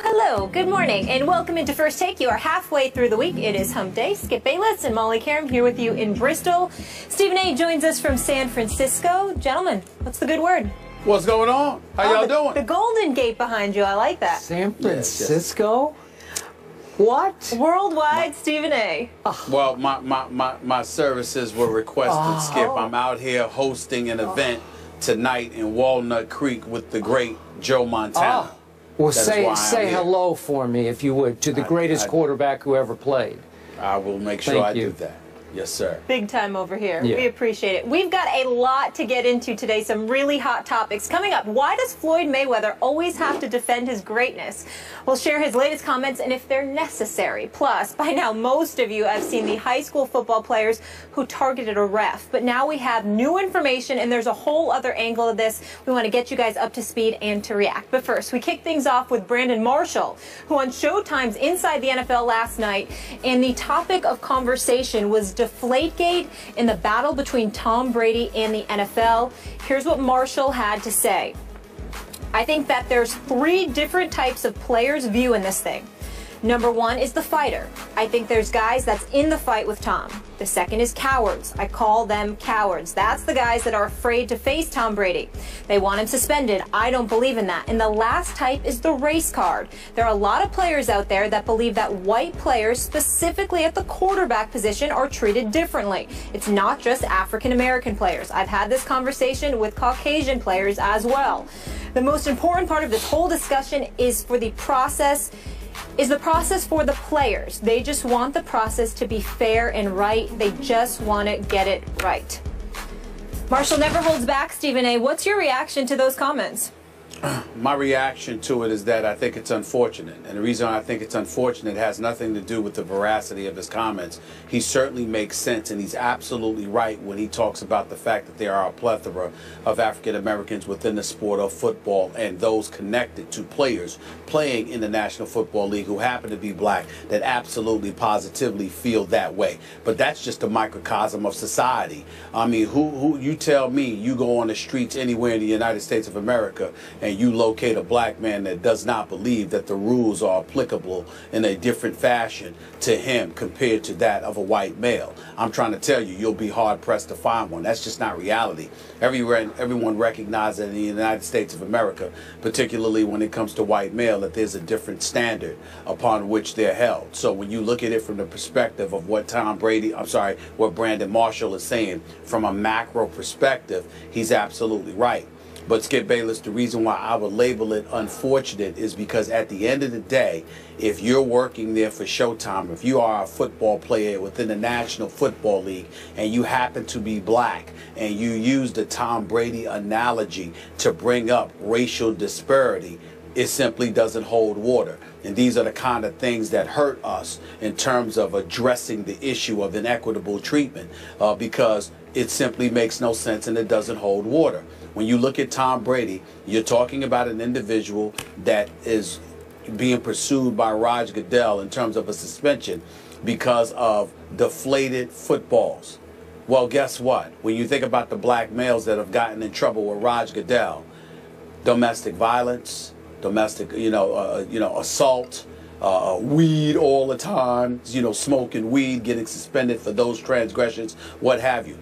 Hello, good morning, and welcome into First Take. You are halfway through the week. It is Hump Day. Skip Bayless and Molly Karam here with you in Bristol. Stephen A. joins us from San Francisco. Gentlemen, what's the good word? What's going on? How y'all doing? The Golden Gate behind you. I like that. San Francisco? What? Worldwide, Stephen A. Well, my services were requested, Skip. I'm out here hosting an event tonight in Walnut Creek with the great Joe Montana. Well, say hello for me, if you would, to the greatest quarterback who ever played. I will make sure I do that. Yes, sir. Big time over here. Yeah. We appreciate it. We've got a lot to get into today, some really hot topics. Coming up, why does Floyd Mayweather always have to defend his greatness? We'll share his latest comments and if they're necessary. Plus, by now, most of you have seen the high school football players who targeted a ref. But now we have new information, and there's a whole other angle of this. We want to get you guys up to speed and to react. But first, we kick things off with Brandon Marshall, who on Showtime's Inside the NFL last night, and the topic of conversation was Deflategate in the battle between Tom Brady and the NFL. Here's what Marshall had to say. I think that there's three different types of players' view in this thing. Number one is the fighter. I think there's guys that's in the fight with Tom. The second is cowards. I call them cowards. That's the guys that are afraid to face Tom Brady. They want him suspended. I don't believe in that. And the last type is the race card. There are a lot of players out there that believe that white players, specifically at the quarterback position, are treated differently. It's not just African American players. I've had this conversation with Caucasian players as well. The most important part of this whole discussion is for the process for the players. They just want the process to be fair and right. They just want to get it right. Marshall never holds back, Stephen A. What's your reaction to those comments? My reaction to it is that I think it's unfortunate. And the reason I think it's unfortunate has nothing to do with the veracity of his comments. He certainly makes sense, and he's absolutely right when he talks about the fact that there are a plethora of African Americans within the sport of football and those connected to players playing in the National Football League who happen to be black that absolutely positively feel that way. But that's just a microcosm of society. I mean, who you tell me you go on the streets anywhere in the United States of America and you locate a black man that does not believe that the rules are applicable in a different fashion to him compared to that of a white male. I'm trying to tell you, you'll be hard-pressed to find one. That's just not reality. Everyone recognizes that in the United States of America, particularly when it comes to white male, that there's a different standard upon which they're held. So when you look at it from the perspective of what what Brandon Marshall is saying from a macro perspective, he's absolutely right. But Skip Bayless, the reason why I would label it unfortunate is because at the end of the day, if you're working there for Showtime, if you are a football player within the National Football League and you happen to be black and you use the Tom Brady analogy to bring up racial disparity, it simply doesn't hold water. And these are the kind of things that hurt us in terms of addressing the issue of inequitable treatment because it simply makes no sense and it doesn't hold water. When you look at Tom Brady, you're talking about an individual that is being pursued by Roger Goodell in terms of a suspension because of deflated footballs. Well, guess what? When you think about the black males that have gotten in trouble with Roger Goodell, domestic violence, domestic, assault, weed all the time, smoking weed, getting suspended for those transgressions, what have you.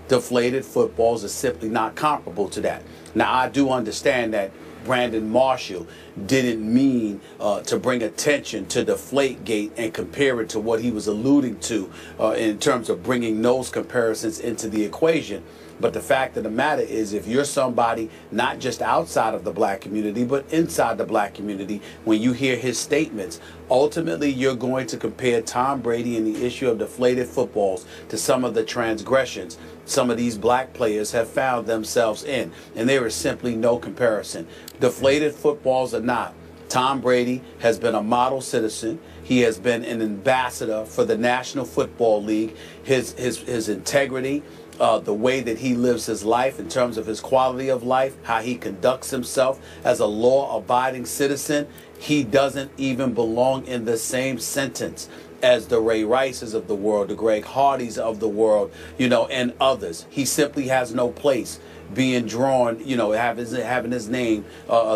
Deflated footballs are simply not comparable to that. Now, I do understand that Brandon Marshall didn't mean to bring attention to Deflategate and compare it to what he was alluding to in terms of bringing those comparisons into the equation. But the fact of the matter is, if you're somebody not just outside of the black community, but inside the black community, when you hear his statements, ultimately you're going to compare Tom Brady and the issue of deflated footballs to some of the transgressions some of these black players have found themselves in. And there is simply no comparison. Deflated footballs or not, Tom Brady has been a model citizen. He has been an ambassador for the National Football League. His integrity, the way that he lives his life in terms of his quality of life, how he conducts himself as a law-abiding citizen, he doesn't even belong in the same sentence as the Ray Rices of the world, the Greg Hardys of the world, and others. He simply has no place being drawn, having his name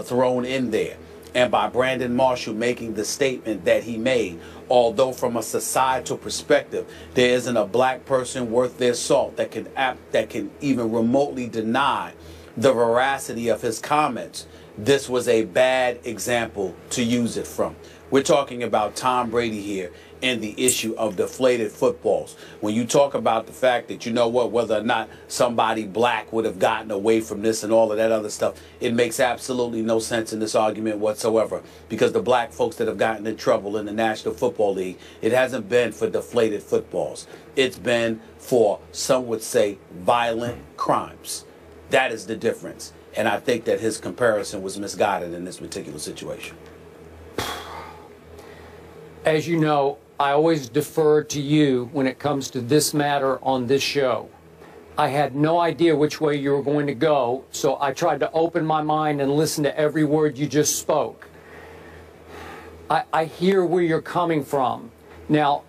thrown in there. and by Brandon Marshall making the statement that he made. Although from a societal perspective, there isn't a black person worth their salt that can even remotely deny the veracity of his comments, this was a bad example to use it from. We're talking about Tom Brady here and the issue of deflated footballs. When you talk about the fact that, you know what, whether or not somebody black would have gotten away from this and all of that other stuff, it makes absolutely no sense in this argument whatsoever, because the black folks that have gotten in trouble in the National Football League, it hasn't been for deflated footballs. It's been for, some would say, violent crimes. That is the difference. And I think that his comparison was misguided in this particular situation. As you know, I always defer to you when it comes to this matter on this show. I had no idea which way you were going to go, so I tried to open my mind and listen to every word you just spoke. I hear where you're coming from. Now,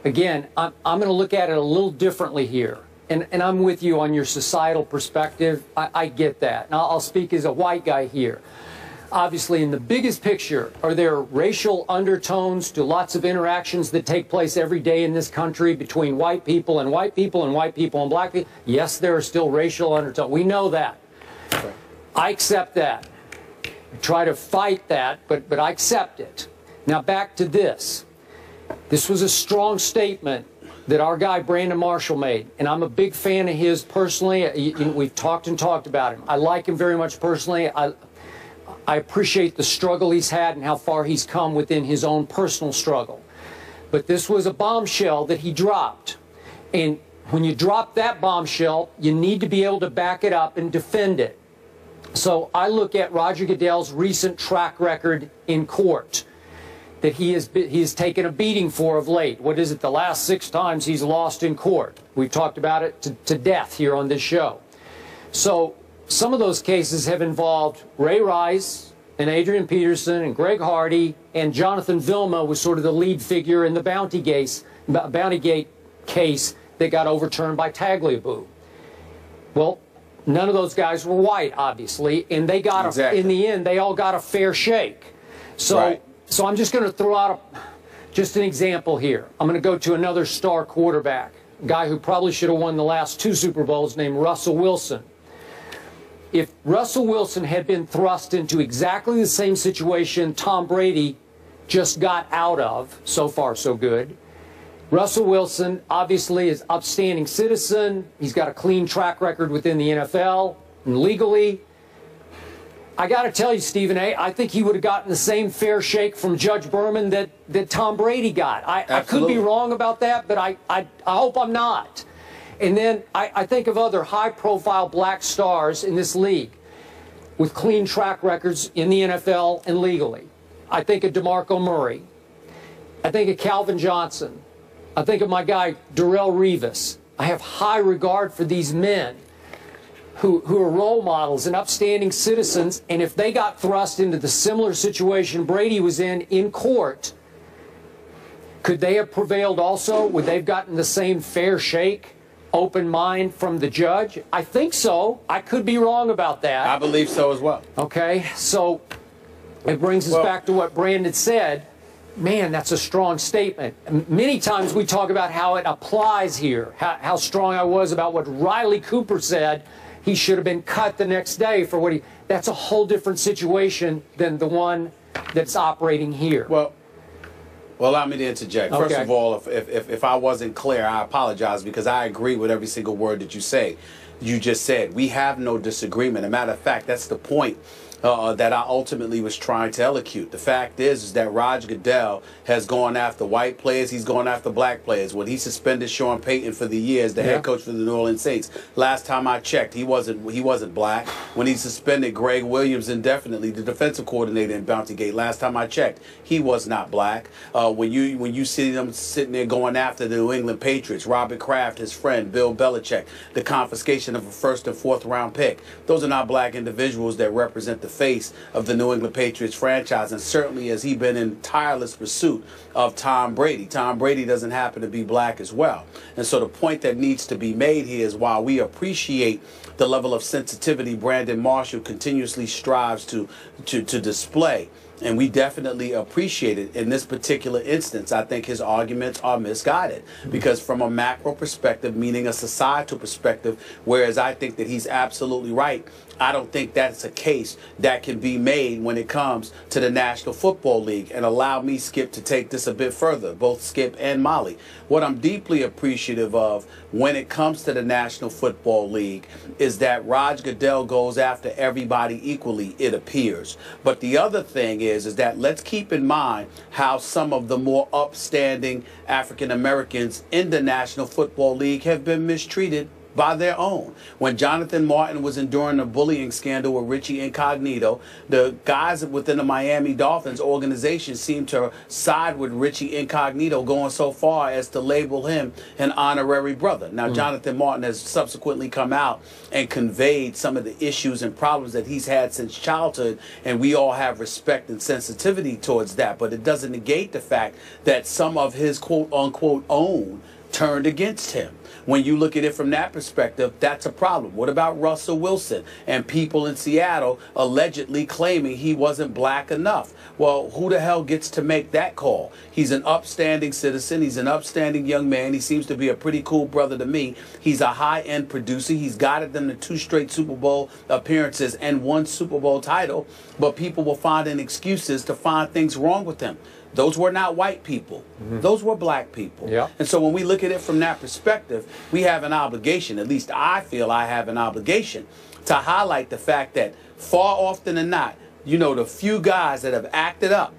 again, I'm going to look at it a little differently here. And I'm with you on your societal perspective. I get that. Now, I'll speak as a white guy here. Obviously, in the biggest picture, are there racial undertones to lots of interactions that take place every day in this country between white people and white people and white people and black people? Yes, there are still racial undertones. We know that. I accept that. I try to fight that, but I accept it. Now, back to this. This was a strong statement that our guy Brandon Marshall made, and I'm a big fan of his personally. We've talked and talked about him. I like him very much personally. I appreciate the struggle he's had and how far he's come within his own personal struggle. But this was a bombshell that he dropped. And when you drop that bombshell, you need to be able to back it up and defend it. So I look at Roger Goodell's recent track record in court that he has taken a beating for of late. What is it, the last 6 times he's lost in court? We've talked about it to death here on this show. So some of those cases have involved Ray Rice and Adrian Peterson and Greg Hardy, and Jonathan Vilma was sort of the lead figure in the Bountygate case that got overturned by Tagliabue. Well, none of those guys were white, obviously, and they got in the end, they all got a fair shake. So, so I'm just going to throw out just an example here. I'm going to go to another star quarterback, a guy who probably should have won the last 2 Super Bowls, named Russell Wilson. If Russell Wilson had been thrust into exactly the same situation Tom Brady just got out of, so far so good, Russell Wilson obviously is an upstanding citizen. He's got a clean track record within the NFL and legally. I got to tell you, Stephen A., I think he would have gotten the same fair shake from Judge Berman that Tom Brady got. I could be wrong about that, but I hope I'm not. And then I think of other high-profile black stars in this league with clean track records in the NFL and legally. I think of DeMarco Murray. I think of Calvin Johnson. I think of my guy, Darrelle Revis. I have high regard for these men who are role models and upstanding citizens, and if they got thrust into the similar situation Brady was in court, could they have prevailed also? Would they have gotten the same fair shake? Open mind from the judge? I think so. I could be wrong about that. I believe so as well. Okay, so it brings us back to what Brandon said. Man, that's a strong statement. Many times we talk about how it applies here, how strong I was about what Riley Cooper said. He should have been cut the next day for what he... That's a whole different situation than the one that's operating here. Well, allow me to interject. First of all, if I wasn't clear, I apologize, because I agree with every single word that you just said. We have no disagreement. As a matter of fact, that's the point that I ultimately was trying to elocute. The fact is that Roger Goodell has gone after white players. He's gone after black players. When he suspended Sean Payton for the year as the head coach for the New Orleans Saints, last time I checked, he wasn't black. When he suspended Greg Williams indefinitely, the defensive coordinator in Bountygate, last time I checked, he was not black. When you see them sitting there going after the New England Patriots, Robert Kraft, his friend, Bill Belichick, the confiscation of a 1st and 4th round pick, those are not black individuals that represent the face of the New England Patriots franchise, and certainly has he been in tireless pursuit of Tom Brady. Tom Brady doesn't happen to be black as well. And so the point that needs to be made here is, while we appreciate the level of sensitivity Brandon Marshall continuously strives to display, and we definitely appreciate it, in this particular instance, I think his arguments are misguided. Because from a macro perspective, meaning a societal perspective, whereas I think that he's absolutely right, I don't think that's a case that can be made when it comes to the National Football League. And allow me, Skip, to take this a bit further, both Skip and Molly. What I'm deeply appreciative of when it comes to the National Football League is that Roger Goodell goes after everybody equally, it appears. But the other thing is that let's keep in mind how some of the more upstanding African Americans in the National Football League have been mistreated by their own. When Jonathan Martin was enduring a bullying scandal with Richie Incognito, the guys within the Miami Dolphins organization seemed to side with Richie Incognito, going so far as to label him an honorary brother. Now, Jonathan Martin has subsequently come out and conveyed some of the issues and problems that he's had since childhood, and we all have respect and sensitivity towards that. But it doesn't negate the fact that some of his quote-unquote own turned against him. When you look at it from that perspective, that's a problem. What about Russell Wilson and people in Seattle allegedly claiming he wasn't black enough? Well, who the hell gets to make that call? He's an upstanding citizen. He's an upstanding young man. He seems to be a pretty cool brother to me. He's a high-end producer. He's guided them to 2 straight Super Bowl appearances and 1 Super Bowl title, but people will find excuses to find things wrong with him. Those were not white people. Those were black people. Yeah. And so when we look at it from that perspective, we have an obligation, at least I feel I have an obligation, to highlight the fact that far often than not, you know, the few guys that have acted up,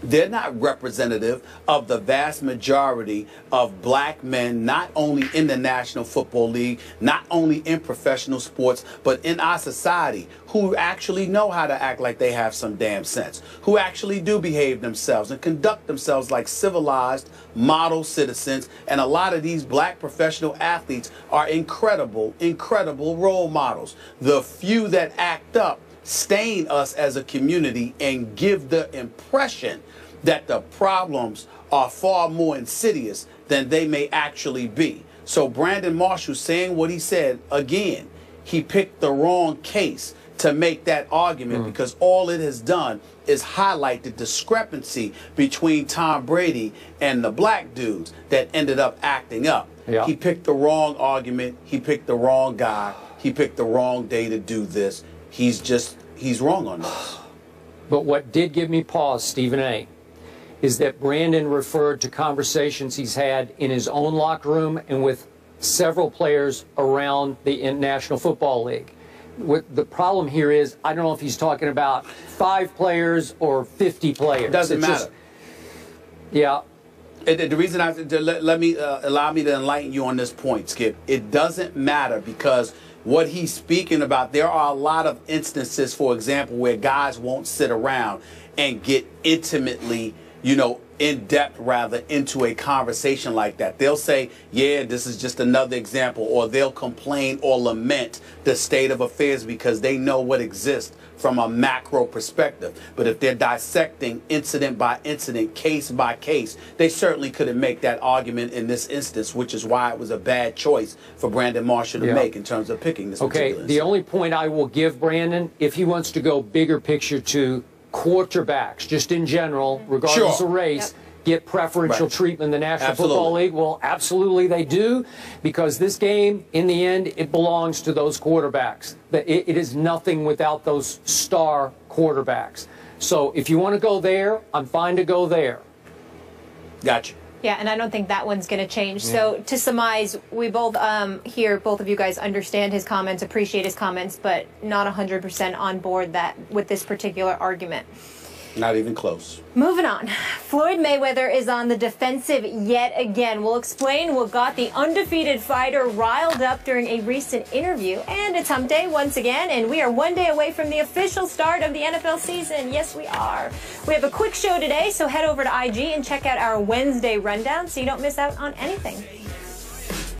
they're not representative of the vast majority of black men, not only in the National Football League, not only in professional sports, but in our society, who actually know how to act like they have some damn sense, who actually do behave themselves and conduct themselves like civilized, model citizens. And a lot of these black professional athletes are incredible, incredible role models. The few that act up stain us as a community and give the impression that the problems are far more insidious than they may actually be. So Brandon Marshall saying what he said, again, he picked the wrong case to make that argument, because all it has done is highlight the discrepancy between Tom Brady and the black dudes that ended up acting up. Yeah. He picked the wrong argument. He picked the wrong guy. He picked the wrong day to do this. He's wrong on this. But what did give me pause, Stephen A., is that Brandon referred to conversations he's had in his own locker room and with several players around the National Football League. What the problem here is, I don't know if he's talking about 5 players or 50 players. Doesn't matter. Yeah. The reason allow me to enlighten you on this point, Skip. It doesn't matter, because what he's speaking about, there are a lot of instances, for example, where guys won't sit around and get intimately, in depth rather, into a conversation like that. They'll say, yeah, this is just another example, or they'll complain or lament the state of affairs because they know what exists from a macro perspective. But if they're dissecting incident by incident, case by case, they certainly couldn't make that argument in this instance, which is why it was a bad choice for Brandon Marshall to make in terms of picking this particular instance. The only point I will give Brandon, if he wants to go bigger picture to quarterbacks, just in general, regardless of race, get preferential treatment in the National Football League? Well, absolutely they do, because this game, in the end, it belongs to those quarterbacks. It is nothing without those star quarterbacks. So if you want to go there, I'm fine to go there. Gotcha. Yeah, and I don't think that one's going to change. So to surmise, we both here, both of you guys understand his comments, appreciate his comments, but not 100% on board with this particular argument. Not even close. Moving on. Floyd Mayweather is on the defensive yet again. We'll explain what got the undefeated fighter riled up during a recent interview. And it's hump day once again, and we are one day away from the official start of the NFL season. Yes, we are. We have a quick show today, so head over to IG and check out our Wednesday rundown so you don't miss out on anything.